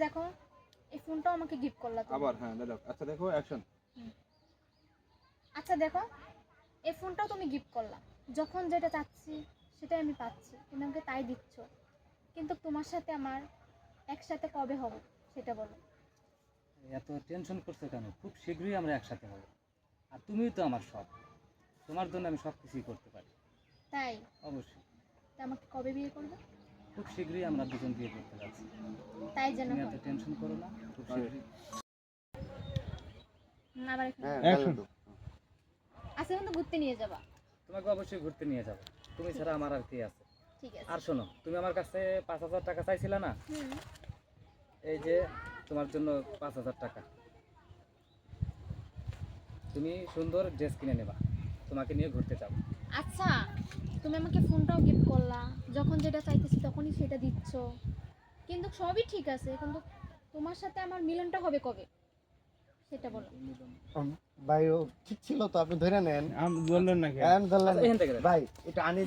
দেখো এই ফোনটাও আমাকে গিফট করলা তুমি। আবার হ্যাঁ দাদা, আচ্ছা দেখো অ্যাকশন। আচ্ছা দেখো এই ফোনটাও তুমি গিফট করলা, যখন যেটা চাচ্ছি সেটাই আমি পাচ্ছি, তুমি আমাকে তাই দিচ্ছ। কিন্তু তোমার সাথে আমার একসাথে কবে হবে সেটা বলো। এত টেনশন করছো কেন? খুব শীঘ্রই আমরা একসাথে হব। আর তুমিই তো আমার সব, তোমার জন্য আমি সব কিছুই করতে পারি। তাই? অবশ্যই। তা আমাকে কবে বিয়ে করবে? খুব শীঘ্রই আমরা দুজন বিয়ে করতে যাচ্ছি। তাই যেন তুমি এত হয়। টেনশন করো না, খুব শীঘ্রই। আবার একটু হ্যাঁ Action. ভালো তো। আজকে কিন্তু ঘুরতে নিয়ে যাবা। তোমাকে অবশ্যই ঘুরতে নিয়ে যাবো, তুমি ছাড়া আমার আর কে আছে? ঠিক আছে। আর শোনো, তুমি আমার কাছে 5,000 টাকা চাইছিলে না? হুম। এই যে তোমার জন্য 5,000 টাকা। তুমি সুন্দর ড্রেস কিনে নেবা, তোমাকে নিয়ে ঘুরতে যাবো। আচ্ছা তুমি আমাকে ফোনটাও গিফট করলা, যখন যেটা চাইতেছি তখনই সেটা দিচ্ছ, কিন্তু সবই ঠিক আছে, কিন্তু তোমার সাথে আমার মিলনটা হবে কবে সেটা বলো। ভাই ও ঠিক ছিল তো, আপনি ধরে নেন। বললেন নাকি? ধরলেন আচ্ছা, এখান থেকে ভাই এটা আনি